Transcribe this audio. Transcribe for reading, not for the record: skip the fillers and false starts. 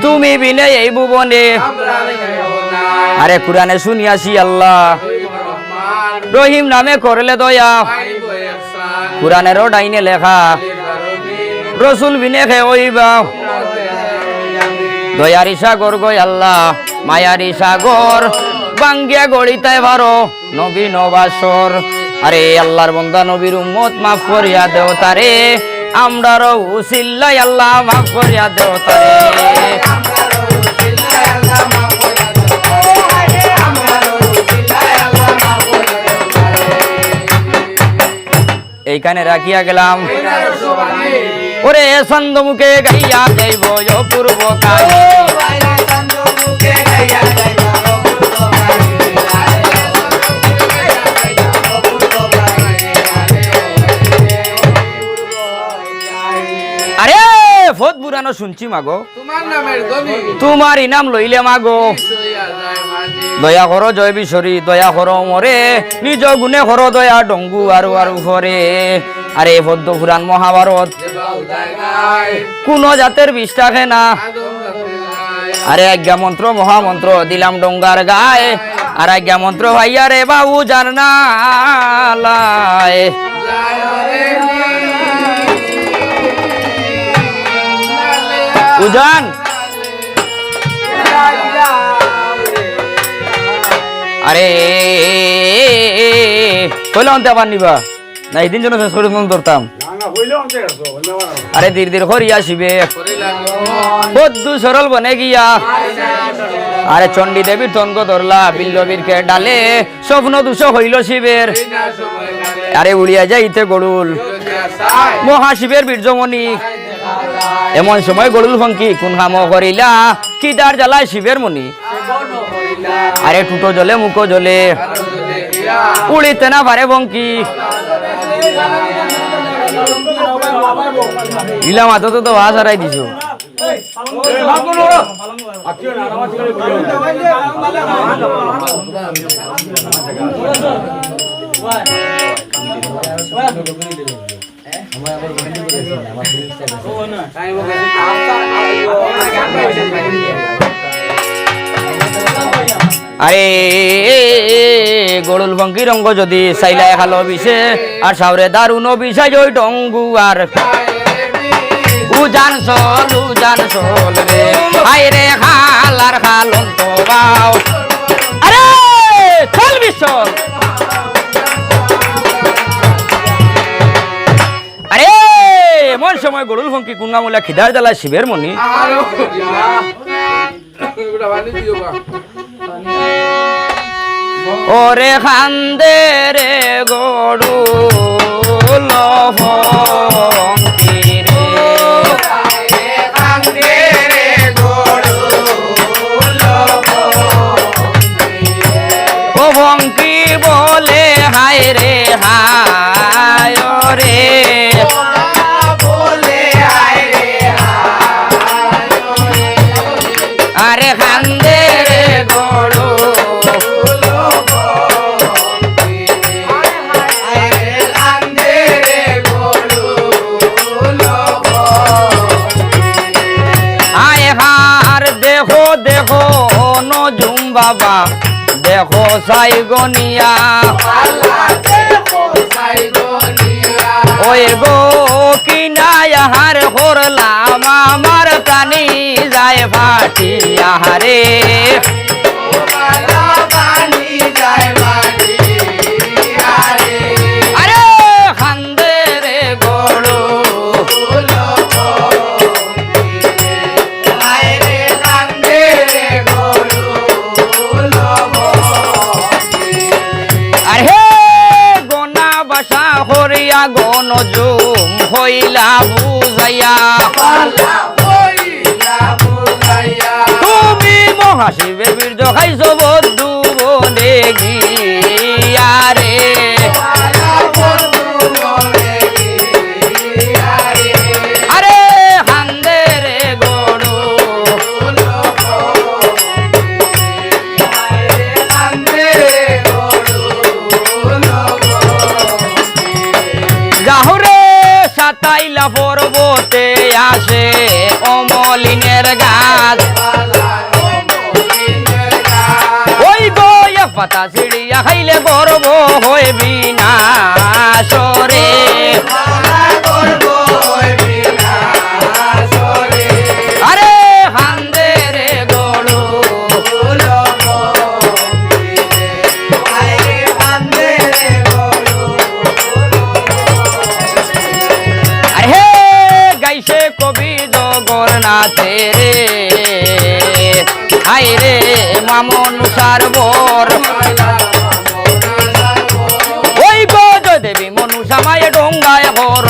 তুমি বিনে এই ভুবনে আরে কুরআনে শুনিয়াছি আল্লাহ রহিম নামে করলে দয়া কুরআনেরও ডাইনে লেখা রসুল বিনে খে ওইবা দয়ারি সাগর গয় আল্লাহ মায়ারি সাগর বাঙ্গিয়া গড়িতায় ভারো নবী নবাসর আরে আল্লাহর বন্দা নবীর উম্মত মাফ করিয়া দেও তারে আমরারও উসিল্লাই আল্লাহ মাফ করিয়া দেও তারে এইখানে রাখিয়া গেলাম ওরে ছন্দ মুখে গাইয়া যাইব অপূর্ব কাহিনী আরে বহুত বুরানো শুনছি মাগো তোমার ইনাম লইলে মাগো দয়া করো জয় বিশ্বরী দয়া করো মরে নিজ গুণে করো দয়া ডঙ্গু আরো আরো ঘরে আরে পদ্ম পুরাণ মহাভারত কোন জাতের বিষ থাকে না আরে আজ্ঞা মন্ত্র মহামন্ত্র দিলাম ডঙ্গার গায়ে আর আজ্ঞা মন্ত্র ভাইয়া রে বাবু জান না উজান আরে কইলে অন্তে আবার নিবা না এই দিন জন্য শেষ করে মন ধরতাম আরে ধীরে ধীরে করিয়া আসিবে বদ্ধু সরল বনে গিয়া আরে চণ্ডী দেবীর তঙ্গ ধরলা বিল্লবীর কে ডালে স্বপ্ন দুষ হইল শিবের আরে উড়িয়া যাইতে গরুল মহাশিবের বীর্যমণি এমন সময় গরুল ফঙ্কি কোন হাম করিলা কিদার জ্বালায় শিবের মনি আরে টুটো জলে মুখো জলে উড়িতে না পারে বঙ্কি ইলা মাথা তো হাস হারাই দিছো আরে গরুল বঙ্কি রঙ্গ যদি সাইলাই খালো বিষে আর সাউরে দারুন বিষয় ওই ডঙ্গু আর উজান চল রে হায় রে খাল আর খালন তো বাও আরে চল বিশল আরে এমন সময় গরুল ফঙ্কি কুঙ্গামুলা খিদার জ্বালা শিবের মনি ওরে খান্দে রে গরুল ফঙ্কি রে খান্দে রে গরুল ও ফঙ্কি বলে হায় রে হায় রে আরে খান্দে রে গরু আয় হার দেখো দেখো নজুম বাবা দেখো সাইগনিয়া ওই গো কিনায় হার করলাম আমার প্রাণী যায় ফাটিয়া রে আরে খান্দে রে গরু আরে গোনা বাসা হরিয়া গণ জুম হইলা বুঝাইয়া তুমি মহাশিবের বীর্য খাইছ বন্ধু বনে গিয়া রে আরে খান্দে রে গরু যাহরে সাতাইলা পর্বতে আসে গোবিন্দের গাছ ওই গো এক পাতা সিঁড়িয়া খাইলে গর্ব হইবি না সরে আরে হান্দে রে গরু আরে হে গাইছে কবি জগন্নাথে রে হাই রে মামন সারবর ওই গো দেবী মনু সামায় ডোঙ্গায় হর